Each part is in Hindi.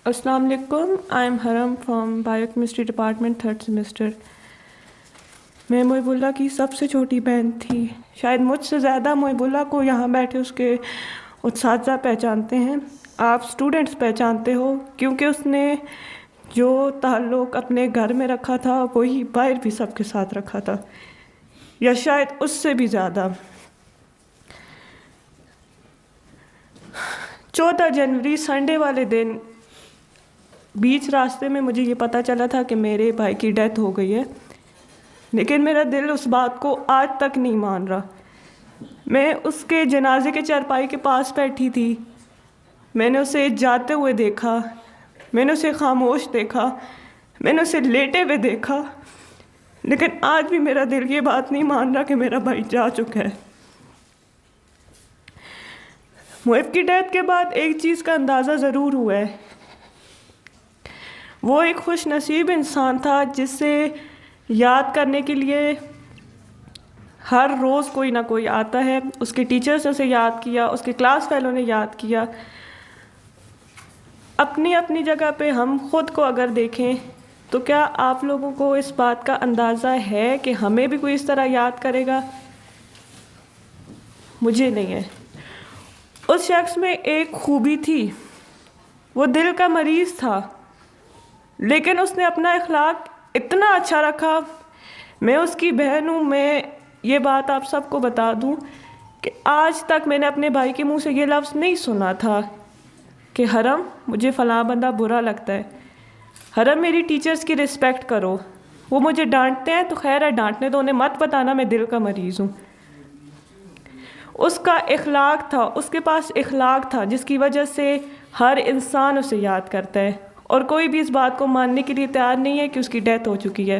अस्सलाम वालेकुम। आई एम हरम from biochemistry department, third semester. मैं मोहिबुल्ला की सबसे छोटी बहन थी। शायद मुझसे ज़्यादा मोहिबुल्ला को यहाँ बैठे उसके उस्ताद पहचानते हैं, आप स्टूडेंट्स पहचानते हो, क्योंकि उसने जो ताल्लुक़ अपने घर में रखा था वही बाहर भी सबके साथ रखा था, या शायद उससे भी ज़्यादा। 14 जनवरी संडे वाले दिन बीच रास्ते में मुझे ये पता चला था कि मेरे भाई की डेथ हो गई है, लेकिन मेरा दिल उस बात को आज तक नहीं मान रहा। मैं उसके जनाजे के चारपाई के पास बैठी थी, मैंने उसे जाते हुए देखा, मैंने उसे खामोश देखा, मैंने उसे लेटे हुए देखा, लेकिन आज भी मेरा दिल ये बात नहीं मान रहा कि मेरा भाई जा चुका है। मुइब की डेथ के बाद एक चीज़ का अंदाज़ा ज़रूर हुआ है, वो एक खुश नसीब इंसान था जिससे याद करने के लिए हर रोज़ कोई ना कोई आता है। उसके टीचर्स ने उसे याद किया, उसके क्लास फेलो ने याद किया। अपनी अपनी जगह पे हम ख़ुद को अगर देखें तो क्या आप लोगों को इस बात का अंदाज़ा है कि हमें भी कोई इस तरह याद करेगा? मुझे नहीं है। उस शख्स में एक खूबी थी, वो दिल का मरीज़ था, लेकिन उसने अपना इखलाक इतना अच्छा रखा। मैं उसकी बहन हूँ, मैं ये बात आप सबको बता दूँ कि आज तक मैंने अपने भाई के मुंह से ये लफ्ज़ नहीं सुना था कि हरम मुझे फ़लाँ बंदा बुरा लगता है, हरम मेरी टीचर्स की रिस्पेक्ट करो। वो मुझे डांटते हैं तो खैर है, डांटने दो, उन्हें मत बताना मैं दिल का मरीज़ हूँ। उसका इखलाक था, उसके पास इखलाक था जिसकी वजह से हर इंसान उसे याद करता है, और कोई भी इस बात को मानने के लिए तैयार नहीं है कि उसकी डेथ हो चुकी है।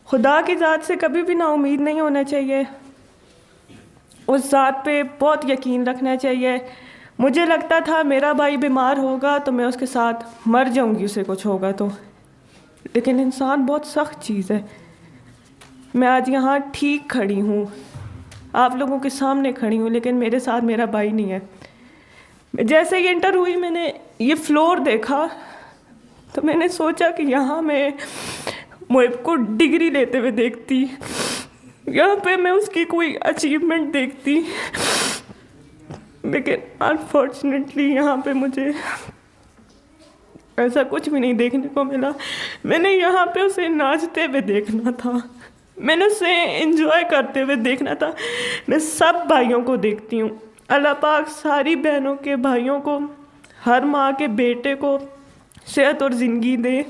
खुदा की ज़ात से कभी भी नाउम्मीद नहीं होना चाहिए, उस ज़ात पे बहुत यकीन रखना चाहिए। मुझे लगता था मेरा भाई बीमार होगा तो मैं उसके साथ मर जाऊंगी, उसे कुछ होगा तो, लेकिन इंसान बहुत सख्त चीज़ है। मैं आज यहाँ ठीक खड़ी हूँ, आप लोगों के सामने खड़ी हूँ, लेकिन मेरे साथ मेरा भाई नहीं है। जैसे ही एंटर हुई मैंने ये फ्लोर देखा तो मैंने सोचा कि यहाँ मैं मुइब को डिग्री लेते हुए देखती, यहाँ पे मैं उसकी कोई अचीवमेंट देखती, लेकिन अनफॉर्चुनेटली यहाँ पे मुझे ऐसा कुछ भी नहीं देखने को मिला। मैंने यहाँ पे उसे नाचते हुए देखना था, मैंने उसे एंजॉय करते हुए देखना था। मैं सब भाइयों को देखती हूँ, अल्लाह पाक सारी बहनों के भाइयों को, हर माँ के बेटे को सेहत और ज़िंदगी दे।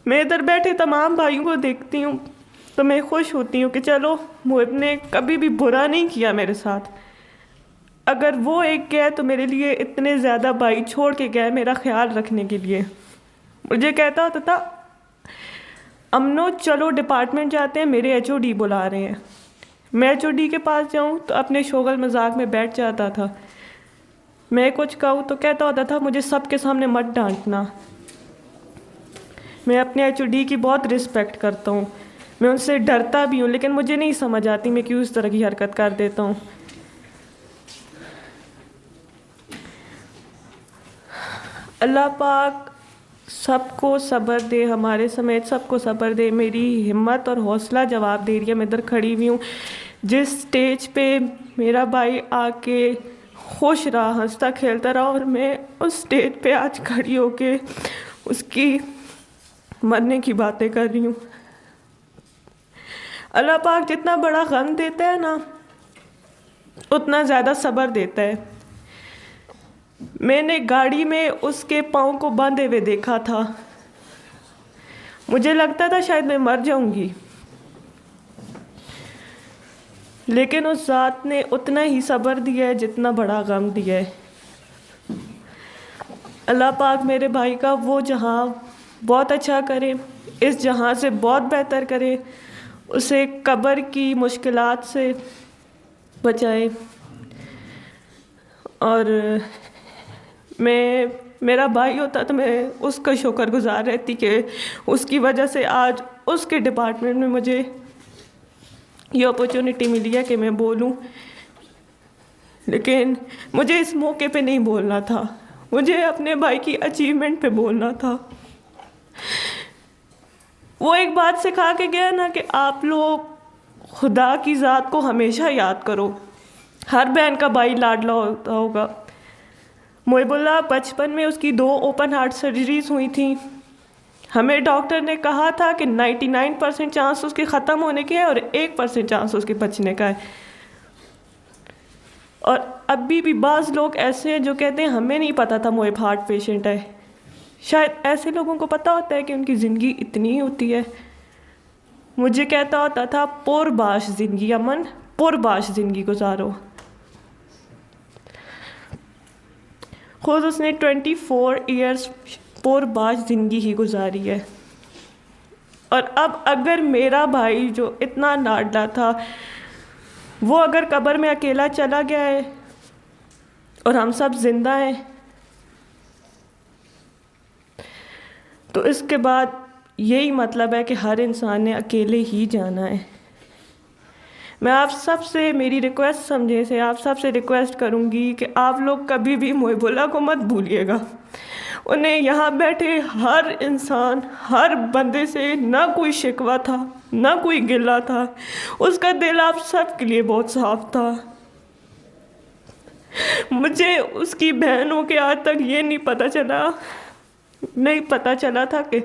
मैं इधर बैठे तमाम भाइयों को देखती हूँ तो मैं खुश होती हूँ कि चलो मुइब ने कभी भी बुरा नहीं किया मेरे साथ। अगर वो एक गया तो मेरे लिए इतने ज़्यादा भाई छोड़ के गया मेरा ख्याल रखने के लिए। मुझे कहता होता था अमनो चलो डिपार्टमेंट जाते हैं, मेरे HOD बुला रहे हैं। मैं HOD के पास जाऊँ तो अपने शोगल मजाक में बैठ जाता था। मैं कुछ कहूँ तो कहता होता था मुझे सबके सामने मत डांटना। मैं अपने HOD की बहुत रिस्पेक्ट करता हूँ, मैं उनसे डरता भी हूँ, लेकिन मुझे नहीं समझ आती मैं क्यों इस तरह की हरकत कर देता हूँ। अल्लाह पाक सबको सब्र दे, हमारे समेत सबको सब्र दे। मेरी हिम्मत और हौसला जवाब दे रही है, मैं इधर खड़ी हुई हूँ। जिस स्टेज पे मेरा भाई आके खुश रहा, हंसता खेलता रहा, और मैं उस स्टेज पे आज खड़ी होके उसकी मरने की बातें कर रही हूँ। अल्लाह पाक जितना बड़ा गम देता है ना, उतना ज़्यादा सब्र देता है। मैंने गाड़ी में उसके पाँव को बांधे हुए देखा था, मुझे लगता था शायद मैं मर जाऊंगी, लेकिन उस ज़ात ने उतना ही सब्र दिया है जितना बड़ा गम दिया है। अल्लाह पाक मेरे भाई का वो जहाँ बहुत अच्छा करे, इस जहाँ से बहुत बेहतर करे, उसे कब्र की मुश्किलात से बचाए। और मेरा भाई होता तो मैं उसका शुक्रगुजार रहती कि उसकी वजह से आज उसके डिपार्टमेंट में मुझे ये अपॉर्चुनिटी मिली है कि मैं बोलूं। लेकिन मुझे इस मौके पे नहीं बोलना था, मुझे अपने भाई की अचीवमेंट पे बोलना था। वो एक बात सिखा के गया ना कि आप लोग खुदा की ज़ात को हमेशा याद करो। हर बहन का भाई लाडला होता होगा। मोहिबुल्लाह बचपन में उसकी 2 ओपन हार्ट सर्जरीज हुई थी। हमें डॉक्टर ने कहा था कि 99% चांस उसके ख़त्म होने के है और 1% चांस उसके बचने का है। और अभी भी बाज़ लोग ऐसे हैं जो कहते हैं हमें नहीं पता था मोहिब हार्ट पेशेंट है। शायद ऐसे लोगों को पता होता है कि उनकी ज़िंदगी इतनी ही होती है। मुझे कहता होता था पुरबाश ज़िंदगी अमन, पुरबाश ज़िंदगी गुजारो। खुद उसने 24 ईयर्स पुरबाश ज़िंदगी ही गुजारी है। और अब अगर मेरा भाई जो इतना लाडला था वो अगर कब्र में अकेला चला गया है और हम सब जिंदा हैं, तो इसके बाद यही मतलब है कि हर इंसान ने अकेले ही जाना है। मैं आप सब से मेरी रिक्वेस्ट समझे से आप सब से रिक्वेस्ट करूंगी कि आप लोग कभी भी मोहिबुल्लाह को मत भूलिएगा। उन्हें यहाँ बैठे हर इंसान, हर बंदे से ना कोई शिकवा था, ना कोई गिला था। उसका दिल आप सब के लिए बहुत साफ था। मुझे उसकी बहनों के आज तक ये नहीं पता चला था कि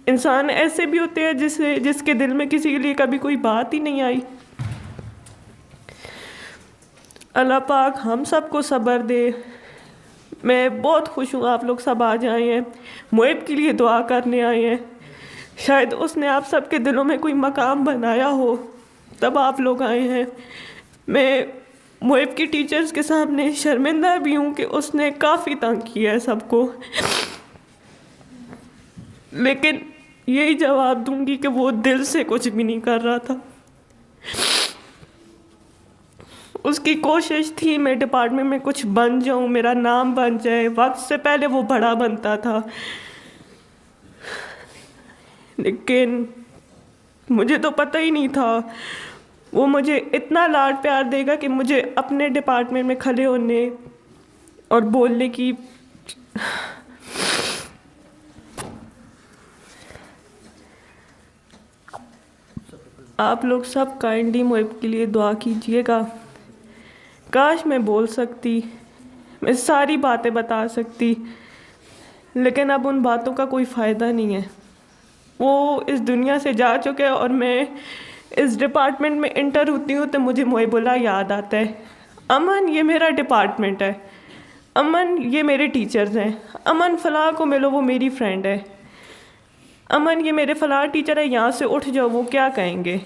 इंसान ऐसे भी होते हैं जिसके दिल में किसी के लिए कभी कोई बात ही नहीं आई। अल्लाह पाक हम सबको सब्र दे। मैं बहुत खुश हूँ आप लोग सब आज आए हैं, मोहिब के लिए दुआ करने आए हैं। शायद उसने आप सबके दिलों में कोई मकाम बनाया हो तब आप लोग आए हैं। मैं मोहिब की टीचर्स के सामने शर्मिंदा भी हूँ कि उसने काफ़ी तंग किया है सबको, लेकिन यही जवाब दूंगी कि वो दिल से कुछ भी नहीं कर रहा था। उसकी कोशिश थी मैं डिपार्टमेंट में कुछ बन जाऊं, मेरा नाम बन जाए। वक्त से पहले वो बड़ा बनता था, लेकिन मुझे तो पता ही नहीं था वो मुझे इतना लाड प्यार देगा कि मुझे अपने डिपार्टमेंट में खड़े होने और बोलने की आप लोग सब काइंडली मोहिब के लिए दुआ कीजिएगा। काश मैं बोल सकती, मैं सारी बातें बता सकती, लेकिन अब उन बातों का कोई फ़ायदा नहीं है। वो इस दुनिया से जा चुके हैं और मैं इस डिपार्टमेंट में इंटर होती हूँ तो मुझे मोहिबुल्लाह याद आता है। अमन ये मेरा डिपार्टमेंट है, अमन ये मेरे टीचर्स हैं, अमन फ़लाँ को मिलो वो मेरी फ्रेंड है, अमन ये मेरे फ़लाँ टीचर है, यहाँ से उठ जाओ वो क्या कहेंगे।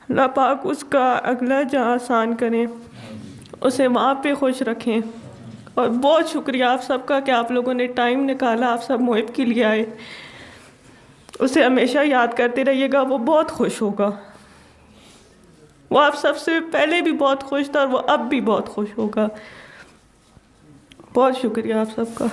अल्लाह पाक उसका अगला जहाँ आसान करें, उसे वहाँ पे खुश रखें। और बहुत शुक्रिया आप सबका कि आप लोगों ने टाइम निकाला, आप सब मोहिब के लिए आए। उसे हमेशा याद करते रहिएगा, वो बहुत खुश होगा। वो आप सबसे पहले भी बहुत खुश था और वो अब भी बहुत खुश होगा। बहुत शुक्रिया आप सबका।